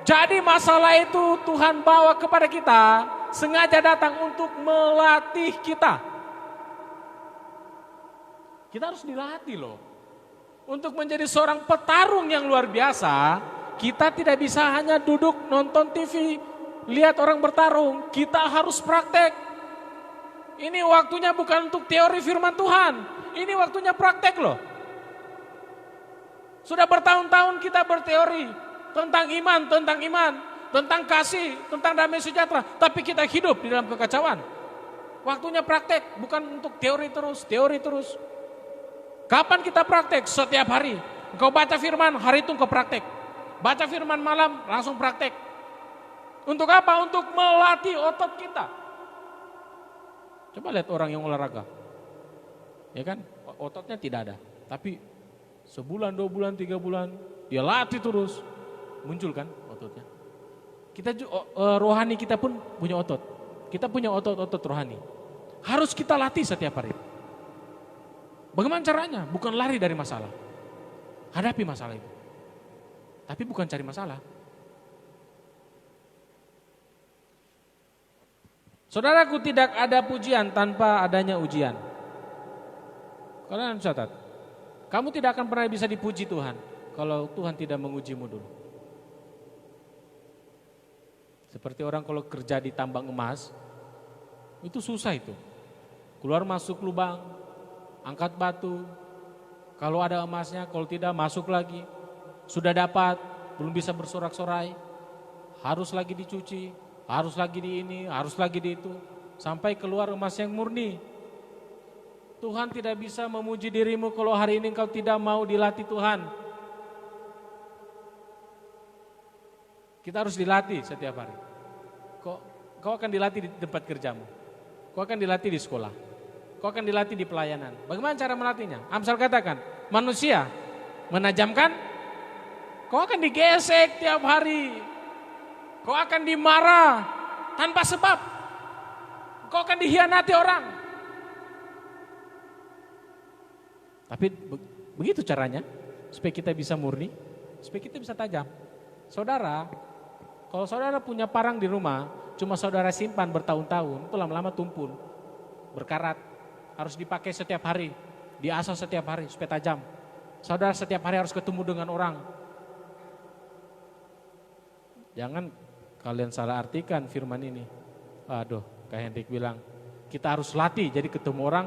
jadi masalah itu Tuhan bawa kepada kita, sengaja datang untuk melatih kita. Kita harus dilatih loh. Untuk menjadi seorang petarung yang luar biasa, kita tidak bisa hanya duduk nonton TV, lihat orang bertarung. Kita harus praktek. Ini waktunya bukan untuk teori firman Tuhan. Ini waktunya praktek loh. Sudah bertahun-tahun kita berteori tentang iman, tentang kasih, tentang damai sejahtera. Tapi kita hidup di dalam kekacauan. Waktunya praktek, bukan untuk teori terus. Kapan kita praktek? Setiap hari. Engkau baca firman, hari itu engkau praktek. Baca firman malam, langsung praktek. Untuk apa? Untuk melatih otot kita. Coba lihat orang yang olahraga. Ya kan? Ototnya tidak ada. Tapi sebulan, 2 bulan, 3 bulan, dia latih terus. Muncul kan ototnya. Kita rohani kita pun punya otot. Kita punya otot-otot rohani. Harus kita latih setiap hari. Bagaimana caranya? Bukan lari dari masalah. Hadapi masalah itu. Tapi bukan cari masalah. Saudaraku, tidak ada pujian tanpa adanya ujian. Kalian catat. Kamu tidak akan pernah bisa dipuji Tuhan kalau Tuhan tidak mengujimu dulu. Seperti orang kalau kerja di tambang emas, itu susah itu. Keluar masuk lubang, angkat batu, kalau ada emasnya, kalau tidak masuk lagi. Sudah dapat, belum bisa bersorak-sorai, harus lagi dicuci, harus lagi di ini, harus lagi di itu, sampai keluar emas yang murni. Tuhan tidak bisa memuji dirimu kalau hari ini engkau tidak mau dilatih Tuhan. Kita harus dilatih setiap hari. Kau akan dilatih di tempat kerjamu. Kau akan dilatih di sekolah. Kau akan dilatih di pelayanan. Bagaimana cara melatihnya? Amsal katakan, manusia menajamkan, kau akan digesek tiap hari. Kau akan dimarah tanpa sebab. Kau akan dihianati orang. Tapi begitu caranya, supaya kita bisa murni, supaya kita bisa tajam. Saudara, kalau saudara punya parang di rumah, cuma saudara simpan bertahun-tahun, itu lama-lama tumpul, berkarat. Harus dipakai setiap hari, diasah setiap hari supaya tajam. Saudara setiap hari harus ketemu dengan orang. Jangan kalian salah artikan firman ini. Aduh, kayak Hendrik bilang, kita harus latih jadi ketemu orang,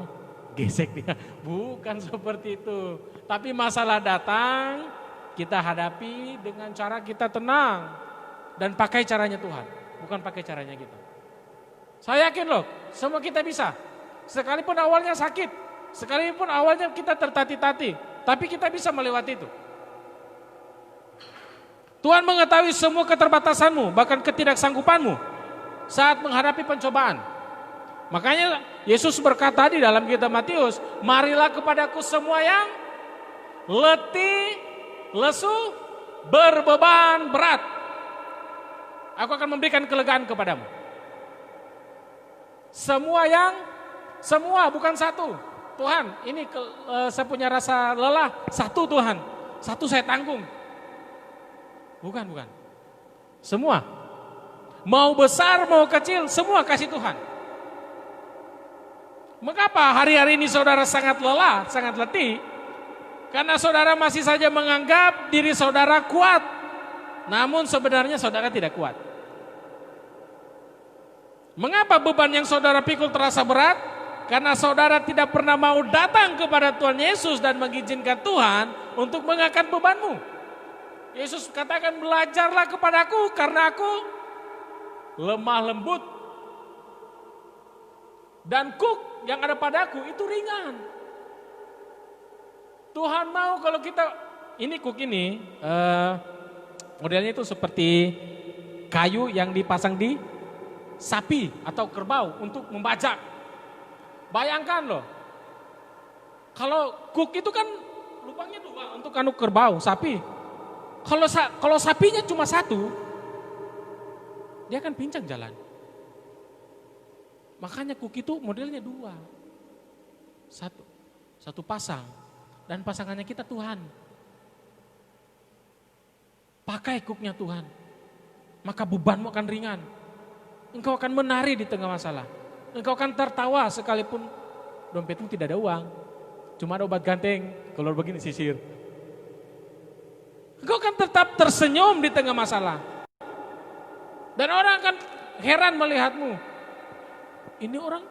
gesek dia. Bukan seperti itu. Tapi masalah datang, kita hadapi dengan cara kita tenang. Dan pakai caranya Tuhan, bukan pakai caranya kita. Saya yakin loh, semua kita bisa. Sekalipun awalnya sakit, sekalipun awalnya kita tertati-tati, tapi kita bisa melewati itu. Tuhan mengetahui semua keterbatasanmu, bahkan ketidaksanggupanmu saat menghadapi pencobaan. Makanya Yesus berkata di dalam kitab Matius, marilah kepadaku semua yang letih, lesu, berbeban berat. Aku akan memberikan kelegaan kepadamu. Semua bukan satu. Tuhan, ini saya punya rasa lelah, satu Tuhan. Satu saya tanggung. Bukan. Semua. Mau besar, mau kecil, semua kasih Tuhan. Mengapa hari-hari ini saudara sangat lelah, sangat letih? Karena saudara masih saja menganggap diri saudara kuat. Namun sebenarnya saudara tidak kuat. Mengapa beban yang saudara pikul terasa berat? Karena saudara tidak pernah mau datang kepada Tuhan Yesus dan mengizinkan Tuhan untuk mengangkat bebanmu. Yesus katakan, belajarlah kepadaku karena aku lemah lembut. Dan kuk yang ada padaku itu ringan. Tuhan mau kalau kita, ini kuk ini modelnya itu seperti kayu yang dipasang di sapi atau kerbau untuk membajak. Bayangkan loh, kalau kuk itu kan lubangnya 2 untuk anu kerbau, sapi. Kalau sapinya cuma 1, dia akan pincang jalan. Makanya kuk itu modelnya 2. Satu pasang, dan pasangannya kita Tuhan. Pakai kuknya Tuhan, maka bebanmu akan ringan. Engkau akan menari di tengah masalah. Engkau akan tertawa sekalipun dompetmu tidak ada uang. Cuma ada obat ganteng, kalau begini sisir. Engkau akan tetap tersenyum di tengah masalah. Dan orang akan heran melihatmu. Ini orang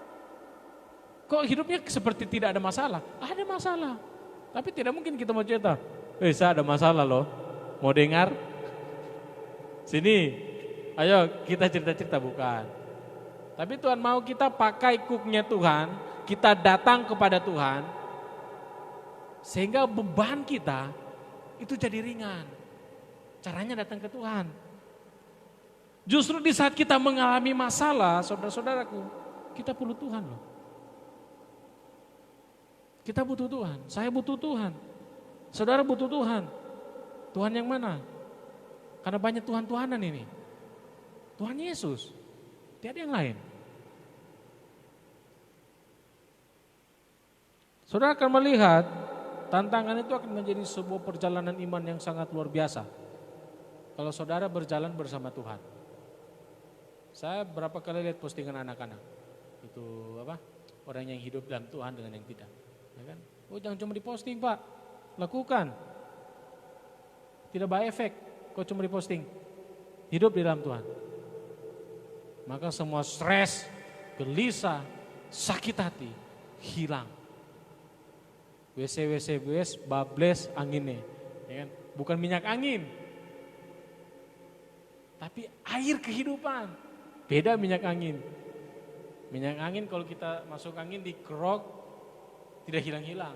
kok hidupnya seperti tidak ada masalah. Ada masalah. Tapi tidak mungkin kita mau cerita. Saya ada masalah loh. Mau dengar? Sini. Ayo kita cerita-cerita, bukan. Tapi Tuhan mau kita pakai kuknya Tuhan. Kita datang kepada Tuhan. Sehingga beban kita itu jadi ringan. Caranya datang ke Tuhan. Justru di saat kita mengalami masalah, saudara-saudaraku, kita perlu Tuhan loh. Kita butuh Tuhan, saya butuh Tuhan. Saudara butuh Tuhan. Tuhan yang mana? Karena banyak Tuhan-Tuhanan ini. Tuhan Yesus, tidak ada yang lain. Saudara akan melihat tantangan itu akan menjadi sebuah perjalanan iman yang sangat luar biasa. Kalau saudara berjalan bersama Tuhan. Saya berapa kali lihat postingan anak-anak. Itu apa? Orang yang hidup dalam Tuhan dengan yang tidak. Ya kan? Oh, jangan cuma diposting, Pak. Lakukan. Tidak baik efek kau cuma diposting. Hidup di dalam Tuhan. Maka semua stres, gelisah, sakit hati hilang. WC bables anginnya, ya kan? Bukan minyak angin, tapi air kehidupan. Beda minyak angin. Minyak angin kalau kita masuk angin dikerok tidak hilang-hilang.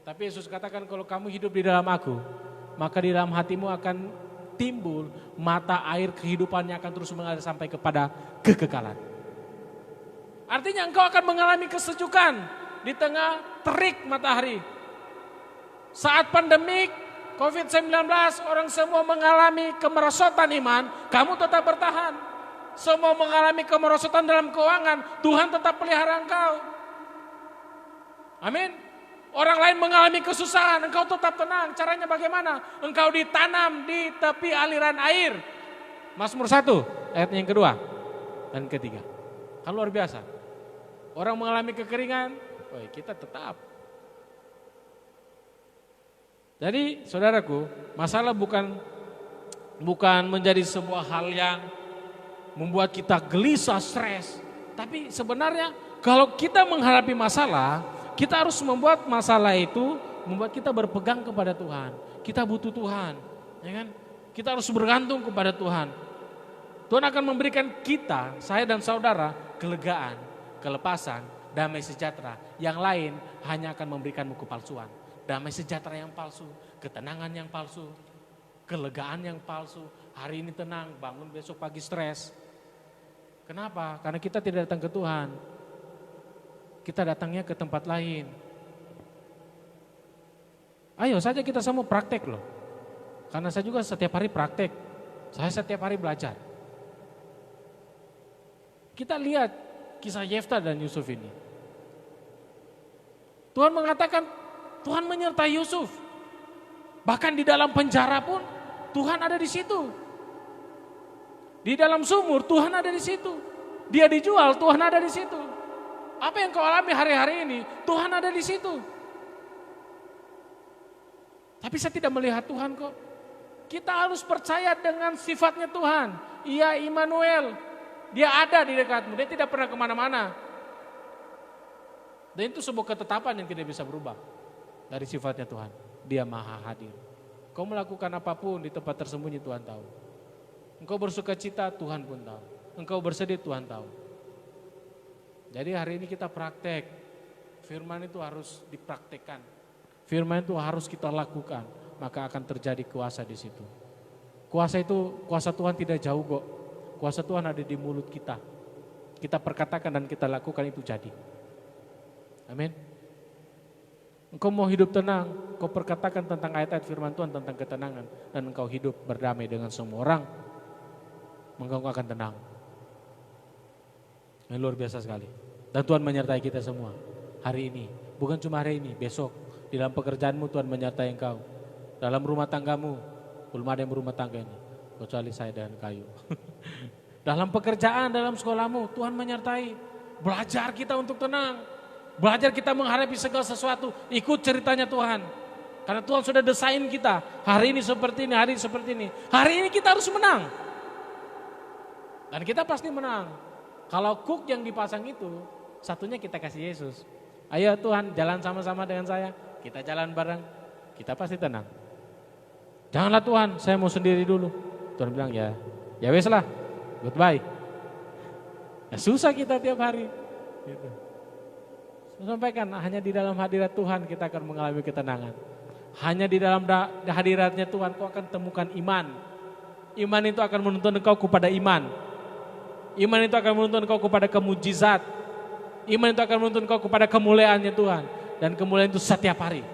Tapi Yesus katakan kalau kamu hidup di dalam aku, maka di dalam hatimu akan timbul mata air kehidupannya akan terus mengalir sampai kepada kekekalan. Artinya engkau akan mengalami kesejukan di tengah terik matahari. Saat pandemik COVID-19 orang semua mengalami kemerosotan iman, kamu tetap bertahan. Semua mengalami kemerosotan dalam keuangan, Tuhan tetap pelihara engkau. Amin. Orang lain mengalami kesusahan, engkau tetap tenang. Caranya bagaimana? Engkau ditanam di tepi aliran air. Mazmur 1 ayat yang kedua dan ketiga. Kan luar biasa. Orang mengalami kekeringan, kita tetap. Jadi saudaraku, masalah bukan menjadi sebuah hal yang membuat kita gelisah, stres. Tapi sebenarnya kalau kita menghadapi masalah, kita harus membuat masalah itu membuat kita berpegang kepada Tuhan. Kita butuh Tuhan, ya kan? Kita harus bergantung kepada Tuhan. Tuhan akan memberikan kita, saya dan saudara, kelegaan, kelepasan, damai sejahtera. Yang lain hanya akan memberikanmu kepalsuan. Damai sejahtera yang palsu, ketenangan yang palsu, kelegaan yang palsu. Hari ini tenang, bangun besok pagi stres. Kenapa? Karena kita tidak datang ke Tuhan. Kita datangnya ke tempat lain. Ayo saja kita semua praktek loh. Karena saya juga setiap hari praktek. Saya setiap hari belajar. Kita lihat kisah Yefta dan Yusuf ini. Tuhan mengatakan Tuhan menyertai Yusuf. Bahkan di dalam penjara pun Tuhan ada di situ. Di dalam sumur Tuhan ada di situ. Dia dijual, Tuhan ada di situ. Apa yang kau alami hari-hari ini, Tuhan ada di situ. Tapi saya tidak melihat Tuhan kok. Kita harus percaya dengan sifatnya Tuhan. Ia Immanuel, dia ada di dekatmu, dia tidak pernah kemana-mana. Dan itu sebuah ketetapan yang tidak bisa berubah dari sifatnya Tuhan. Dia maha hadir. Kau melakukan apapun di tempat tersembunyi Tuhan tahu. Engkau bersuka cita Tuhan pun tahu. Engkau bersedih Tuhan tahu. Jadi hari ini kita praktek. Firman itu harus dipraktekkan. Firman itu harus kita lakukan. Maka akan terjadi kuasa di situ. Kuasa Tuhan tidak jauh kok. Kuasa Tuhan ada di mulut kita. Kita perkatakan dan kita lakukan itu jadi. Amin. Engkau mau hidup tenang, kau perkatakan tentang ayat-ayat firman Tuhan tentang ketenangan. Dan engkau hidup berdamai dengan semua orang. Engkau akan tenang. Ini luar biasa sekali. Dan Tuhan menyertai kita semua hari ini. Bukan cuma hari ini, besok. Di dalam pekerjaanmu Tuhan menyertai engkau. Dalam rumah tanggamu, belum ada yang berumah tangga ini. Kecuali saya dan kayu. Dalam pekerjaan, dalam sekolahmu, Tuhan menyertai. Belajar kita untuk tenang. Belajar kita menghadapi segala sesuatu. Ikut ceritanya Tuhan. Karena Tuhan sudah desain kita. Hari ini seperti ini, hari ini seperti ini. Hari ini kita harus menang. Dan kita pasti menang. Kalau cook yang dipasang itu, satunya kita kasih Yesus. Ayo Tuhan jalan sama-sama dengan saya. Kita jalan bareng. Kita pasti tenang. Janganlah Tuhan, saya mau sendiri dulu. Tuhan bilang ya wes lah. Goodbye. Ya susah kita tiap hari. Gitu. Saya sampaikan hanya di dalam hadirat Tuhan kita akan mengalami ketenangan. Hanya di dalam hadiratnya Tuhan kau akan temukan iman. Iman itu akan menuntun engkau kepada iman. Iman itu akan menuntun engkau kepada kemujizat. Iman itu akan menuntun engkau kepada kemuliaannya Tuhan. Dan kemuliaan itu setiap hari.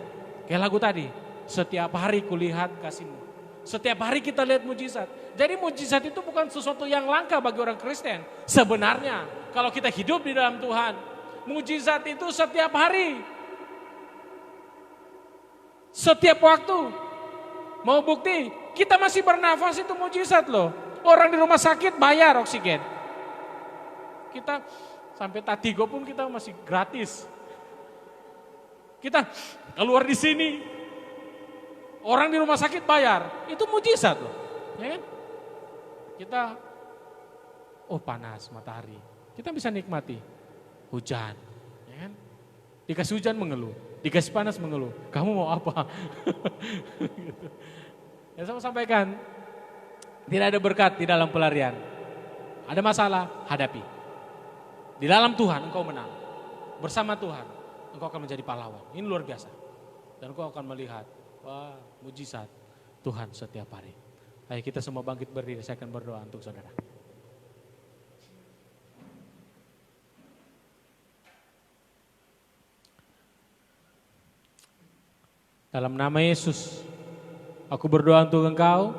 Kayak lagu tadi. Setiap hari kulihat kasih-Mu. Setiap hari kita lihat mujizat. Jadi mujizat itu bukan sesuatu yang langka bagi orang Kristen. Sebenarnya kalau kita hidup di dalam Tuhan, mujizat itu setiap hari. Setiap waktu. Mau bukti, kita masih bernafas itu mujizat loh. Orang di rumah sakit bayar oksigen. Kita sampai Tatigo pun kita masih gratis. Kita keluar di sini. Orang di rumah sakit bayar, itu mujizat loh, ya kan? Kita, panas matahari, kita bisa nikmati hujan, ya kan? Dikasih hujan mengeluh, dikasih panas mengeluh, kamu mau apa? Gitu. Ya saya sampaikan, tidak ada berkat di dalam pelarian, ada masalah, hadapi. Di dalam Tuhan engkau menang, bersama Tuhan engkau akan menjadi pahlawan, ini luar biasa. Dan engkau akan melihat, wah, mujizat Tuhan setiap hari. Ayo kita semua bangkit berdiri, saya akan berdoa untuk saudara. Dalam nama Yesus, aku berdoa untuk engkau.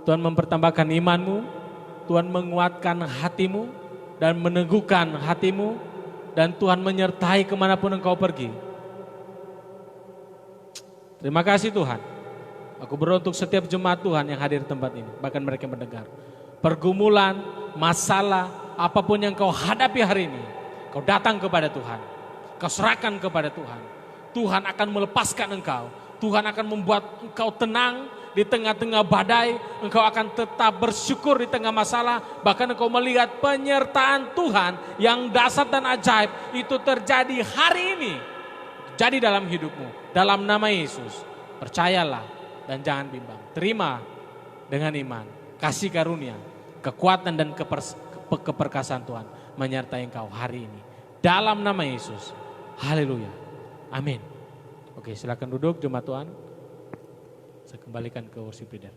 Tuhan mempertambahkan imanmu, Tuhan menguatkan hatimu dan meneguhkan hatimu. Dan Tuhan menyertai kemanapun engkau pergi. Terima kasih Tuhan. Aku berdoa untuk setiap jemaat Tuhan yang hadir di tempat ini. Bahkan mereka mendengar. Pergumulan, masalah, apapun yang kau hadapi hari ini. Kau datang kepada Tuhan. Kau serahkan kepada Tuhan. Tuhan akan melepaskan engkau. Tuhan akan membuat engkau tenang di tengah-tengah badai. Engkau akan tetap bersyukur di tengah masalah. Bahkan engkau melihat penyertaan Tuhan yang dahsyat dan ajaib. Itu terjadi hari ini. Jadi dalam hidupmu, dalam nama Yesus, percayalah dan jangan bimbang. Terima dengan iman, kasih karunia, kekuatan dan keperkasaan Tuhan menyertai engkau hari ini. Dalam nama Yesus, haleluya, amin. Oke, silakan duduk jemaat Tuhan. Saya kembalikan ke worship leader.